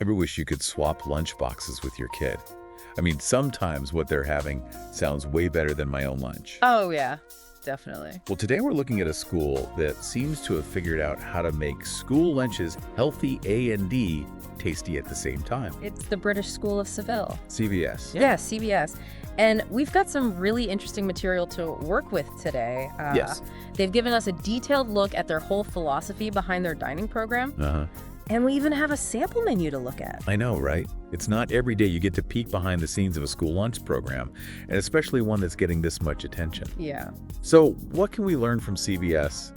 Ever wish you could swap lunch boxes with your kid? I mean, sometimes what they're having sounds way better than my own lunch. Oh, yeah, definitely. Well, today we're looking at a school that seems to have figured out how to make school lunches healthy and tasty at the same time. It's the British School of Seville. CBS. Yeah, CBS. And we've got some really interesting material to work with today. Yes. They've given us a detailed look at their whole philosophy behind their dining program. Uh-huh. And we even have a sample menu to look at. I know, right? It's not every day you get to peek behind the scenes of a school lunch program, and especially one that's getting this much attention. Yeah. So what can we learn from CBS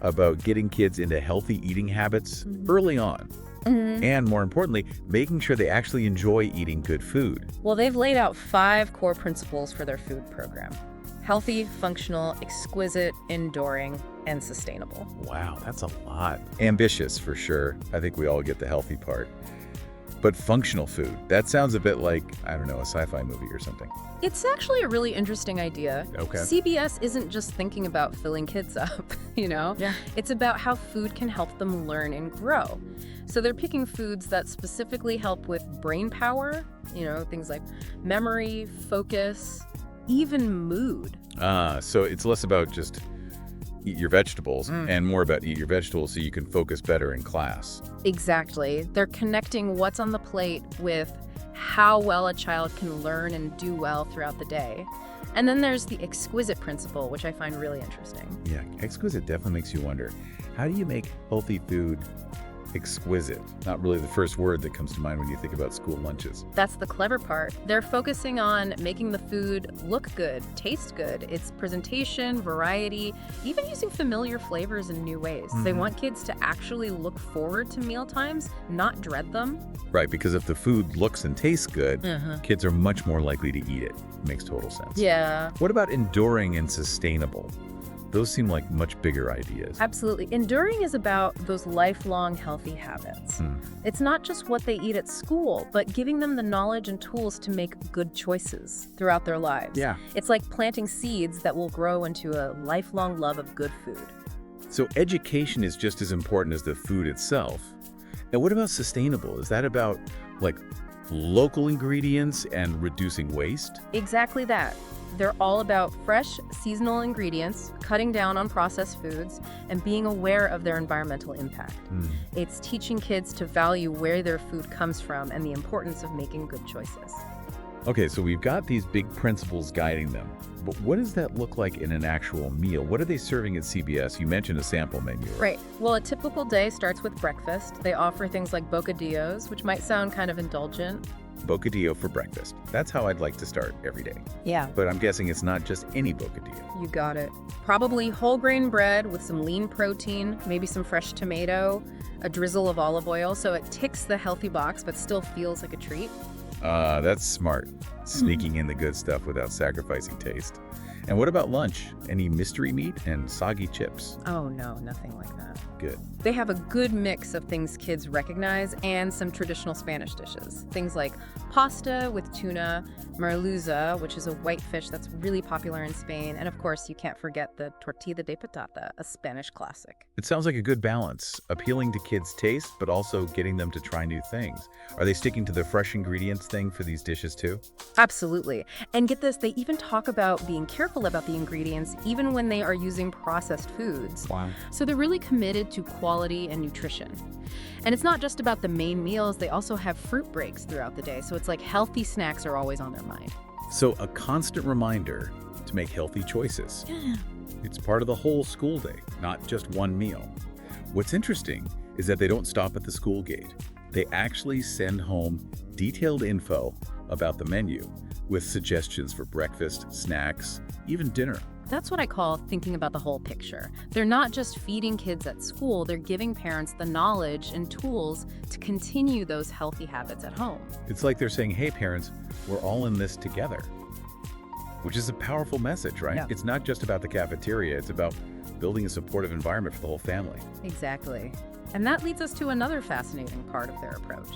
about getting kids into healthy eating habits early on? And more importantly, making sure they actually enjoy eating good food. Well, they've laid out 5 core principles for their food program: healthy, functional, exquisite, enduring, and sustainable. Wow, that's a lot. Ambitious, for sure. I think we all get the healthy part. But functional food, that sounds a bit like, I don't know, a sci-fi movie or something. It's actually a really interesting idea. Okay. CBS isn't just thinking about filling kids up, Yeah. It's about how food can help them learn and grow. So they're picking foods that specifically help with brain power, things like memory, focus, even mood. So it's less about just eat your vegetables and more about eat your vegetables so you can focus better in class. Exactly. They're connecting what's on the plate with how well a child can learn and do well throughout the day. And then there's the exquisite principle, which I find really interesting. Yeah, exquisite definitely makes you wonder, how do you make healthy food exquisite? Not really the first word that comes to mind when you think about school lunches. That's the clever part. They're focusing on making the food look good, taste good, its presentation, variety, even using familiar flavors in new ways. They want kids to actually look forward to meal times, not dread them. Right, because if the food looks and tastes good, kids are much more likely to eat it. Makes total sense. Yeah. What about enduring and sustainable? Those seem like much bigger ideas. Absolutely. Enduring is about those lifelong healthy habits. It's not just what they eat at school, but giving them the knowledge and tools to make good choices throughout their lives. Yeah. It's like planting seeds that will grow into a lifelong love of good food. So education is just as important as the food itself. And what about sustainable? Is that about local ingredients and reducing waste? Exactly that. They're all about fresh, seasonal ingredients, cutting down on processed foods, and being aware of their environmental impact. It's teaching kids to value where their food comes from and the importance of making good choices. Okay, so we've got these big principles guiding them, but what does that look like in an actual meal? What are they serving at CBS? You mentioned a sample menu. Right. Well, a typical day starts with breakfast. They offer things like bocadillos, which might sound kind of indulgent. Bocadillo for breakfast. That's how I'd like to start every day. Yeah. But I'm guessing it's not just any bocadillo. You got it. Probably whole grain bread with some lean protein, maybe some fresh tomato, a drizzle of olive oil, so it ticks the healthy box but still feels like a treat. That's smart. Sneaking in the good stuff without sacrificing taste. And what about lunch? Any mystery meat and soggy chips? Oh no, nothing like that. Good. They have a good mix of things kids recognize and some traditional Spanish dishes. Things like pasta with tuna, merluza, which is a white fish that's really popular in Spain, and of course you can't forget the tortilla de patata, a Spanish classic. It sounds like a good balance, appealing to kids' taste, but also getting them to try new things. Are they sticking to the fresh ingredients thing for these dishes too? Absolutely. And get this, they even talk about being careful about the ingredients even when they are using processed foods. Wow. So they're really committed to quality and nutrition. And it's not just about the main meals, they also have fruit breaks throughout the day. So it's like healthy snacks are always on their mind. So a constant reminder to make healthy choices. Yeah. It's part of the whole school day, not just one meal. What's interesting is that they don't stop at the school gate. They actually send home detailed info about the menu with suggestions for breakfast, snacks, even dinner. That's what I call thinking about the whole picture. They're not just feeding kids at school, they're giving parents the knowledge and tools to continue those healthy habits at home. It's like they're saying, hey parents, we're all in this together. Which is a powerful message, right? Yeah. It's not just about the cafeteria, it's about building a supportive environment for the whole family. Exactly. And that leads us to another fascinating part of their approach.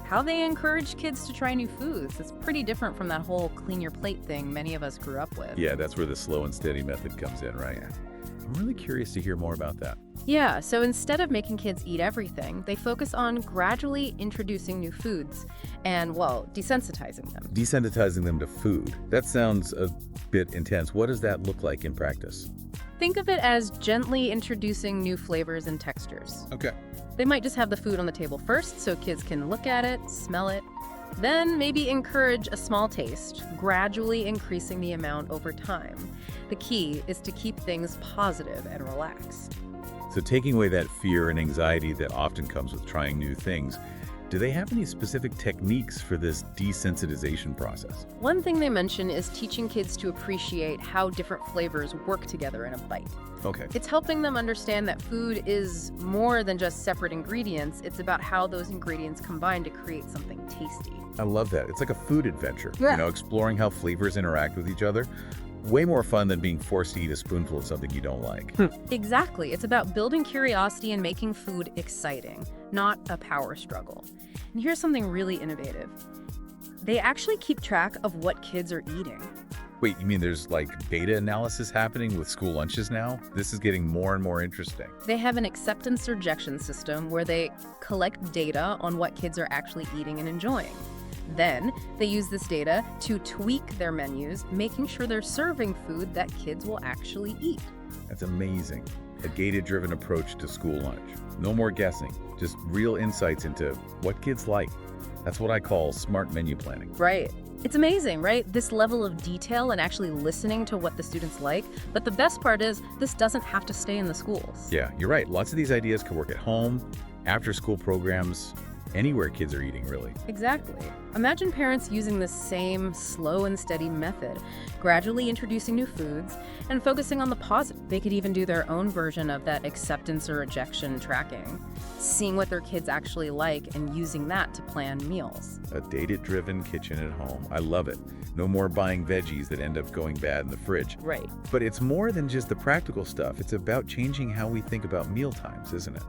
How they encourage kids to try new foods. It's pretty different from that whole clean your plate thing many of us grew up with. Yeah, that's where the slow and steady method comes in, right? I'm really curious to hear more about that. Yeah, so instead of making kids eat everything, they focus on gradually introducing new foods and, well, desensitizing them. Desensitizing them to food. That sounds a bit intense. What does that look like in practice? Think of it as gently introducing new flavors and textures. Okay. They might just have the food on the table first so kids can look at it, smell it, then maybe encourage a small taste, gradually increasing the amount over time. The key is to keep things positive and relaxed. So taking away that fear and anxiety that often comes with trying new things, do they have any specific techniques for this desensitization process? One thing they mention is teaching kids to appreciate how different flavors work together in a bite. Okay. It's helping them understand that food is more than just separate ingredients. It's about how those ingredients combine to create something tasty. I love that. It's like a food adventure, Yeah. exploring how flavors interact with each other. Way more fun than being forced to eat a spoonful of something you don't like. Exactly. It's about building curiosity and making food exciting, not a power struggle. And here's something really innovative. They actually keep track of what kids are eating. Wait, you mean there's like data analysis happening with school lunches now? This is getting more and more interesting. They have an acceptance rejection system where they collect data on what kids are actually eating and enjoying. Then, they use this data to tweak their menus, making sure they're serving food that kids will actually eat. That's amazing. A data-driven approach to school lunch. No more guessing, just real insights into what kids like. That's what I call smart menu planning. Right. It's amazing, right? This level of detail and actually listening to what the students like. But the best part is, this doesn't have to stay in the schools. Yeah, you're right. Lots of these ideas can work at home, after-school programs, anywhere kids are eating, really. Exactly. Imagine parents using the same slow and steady method, gradually introducing new foods and focusing on the positive. They could even do their own version of that acceptance or rejection tracking, seeing what their kids actually like and using that to plan meals. A data-driven kitchen at home. I love it. No more buying veggies that end up going bad in the fridge. Right. But it's more than just the practical stuff. It's about changing how we think about meal times, isn't it?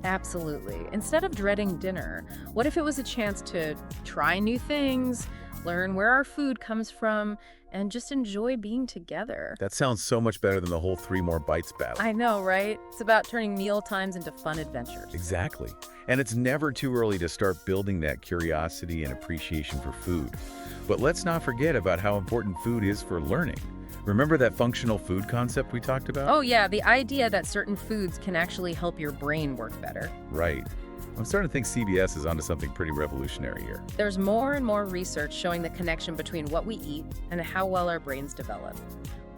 Absolutely. Instead of dreading dinner, what if it was a chance to try new things, learn where our food comes from, and just enjoy being together? That sounds so much better than the whole 3 more bites battle. I know, right? It's about turning meal times into fun adventures. Exactly. And it's never too early to start building that curiosity and appreciation for food. But let's not forget about how important food is for learning. Remember that functional food concept we talked about? Oh yeah, the idea that certain foods can actually help your brain work better. Right. I'm starting to think CBS is onto something pretty revolutionary here. There's more and more research showing the connection between what we eat and how well our brains develop.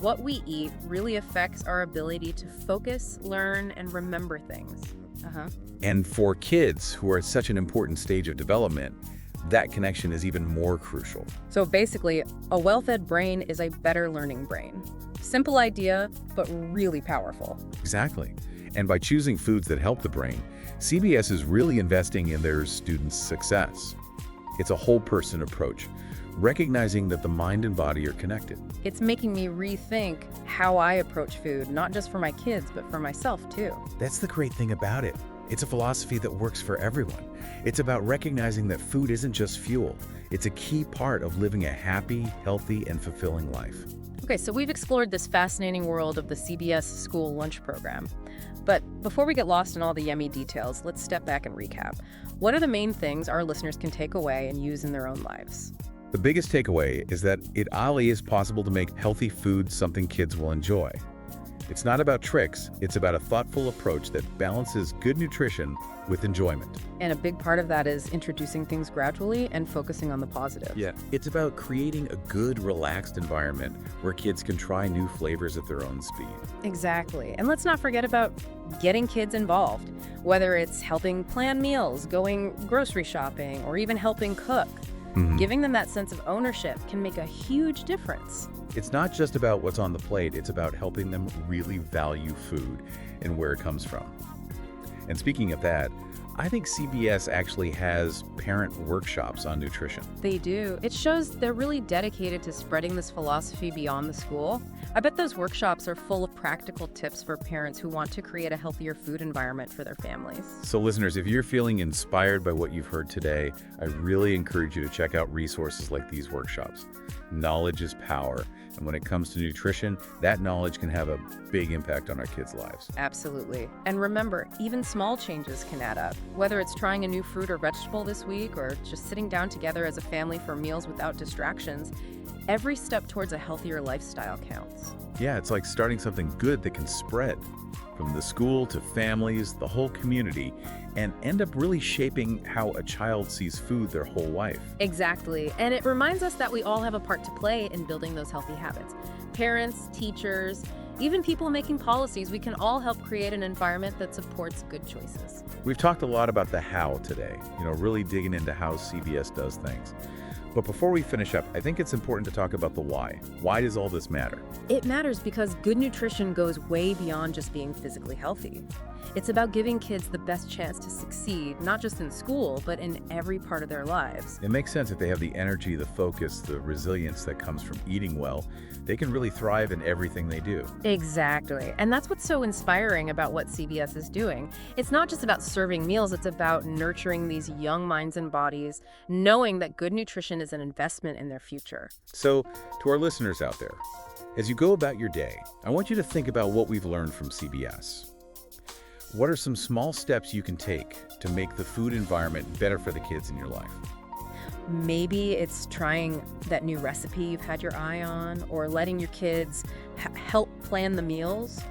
What we eat really affects our ability to focus, learn, and remember things. And for kids who are at such an important stage of development, that connection is even more crucial. So basically, a well-fed brain is a better learning brain. Simple idea, but really powerful. Exactly. And by choosing foods that help the brain, CBS is really investing in their students' success. It's a whole-person approach, recognizing that the mind and body are connected. It's making me rethink how I approach food, not just for my kids, but for myself too. That's the great thing about it. It's a philosophy that works for everyone. It's about recognizing that food isn't just fuel. It's a key part of living a happy, healthy, and fulfilling life. Okay, so we've explored this fascinating world of the CBS school lunch program. But before we get lost in all the yummy details, let's step back and recap. What are the main things our listeners can take away and use in their own lives? The biggest takeaway is that it really is possible to make healthy food something kids will enjoy. It's not about tricks, it's about a thoughtful approach that balances good nutrition with enjoyment. And a big part of that is introducing things gradually and focusing on the positive. Yeah, it's about creating a good, relaxed environment where kids can try new flavors at their own speed. Exactly. And let's not forget about getting kids involved, whether it's helping plan meals, going grocery shopping, or even helping cook. Giving them that sense of ownership can make a huge difference. It's not just about what's on the plate, it's about helping them really value food and where it comes from. And speaking of that, I think CBS actually has parent workshops on nutrition. They do. It shows they're really dedicated to spreading this philosophy beyond the school. I bet those workshops are full of practical tips for parents who want to create a healthier food environment for their families. So listeners, if you're feeling inspired by what you've heard today, I really encourage you to check out resources like these workshops. Knowledge is power. And when it comes to nutrition, that knowledge can have a big impact on our kids' lives. Absolutely. And remember, even small changes can add up. Whether it's trying a new fruit or vegetable this week or just sitting down together as a family for meals without distractions, every step towards a healthier lifestyle counts. Yeah, it's like starting something good that can spread from the school to families, the whole community, and end up really shaping how a child sees food their whole life. Exactly. And it reminds us that we all have a part to play in building those healthy habits. Parents, teachers, even people making policies, we can all help create an environment that supports good choices. We've talked a lot about the how today, really digging into how CBS does things. But before we finish up, I think it's important to talk about the why. Why does all this matter? It matters because good nutrition goes way beyond just being physically healthy. It's about giving kids the best chance to succeed, not just in school, but in every part of their lives. It makes sense if they have the energy, the focus, the resilience that comes from eating well, they can really thrive in everything they do. Exactly. And that's what's so inspiring about what CBS is doing. It's not just about serving meals, it's about nurturing these young minds and bodies, knowing that good nutrition is an investment in their future. So, to our listeners out there, as you go about your day, I want you to think about what we've learned from CBS. What are some small steps you can take to make the food environment better for the kids in your life? Maybe it's trying that new recipe you've had your eye on, or letting your kids help plan the meals,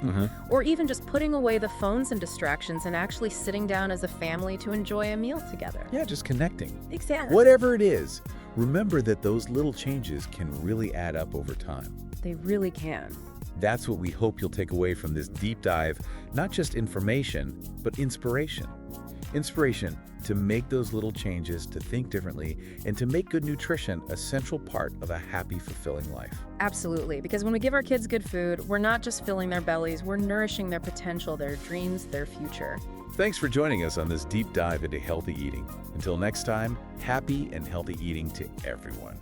or even just putting away the phones and distractions and actually sitting down as a family to enjoy a meal together. Yeah, just connecting. Exactly. Whatever it is, remember that those little changes can really add up over time. They really can. That's what we hope you'll take away from this deep dive, not just information, but inspiration. Inspiration to make those little changes, to think differently, and to make good nutrition a central part of a happy, fulfilling life. Absolutely, because when we give our kids good food, we're not just filling their bellies, we're nourishing their potential, their dreams, their future. Thanks for joining us on this deep dive into healthy eating. Until next time, happy and healthy eating to everyone.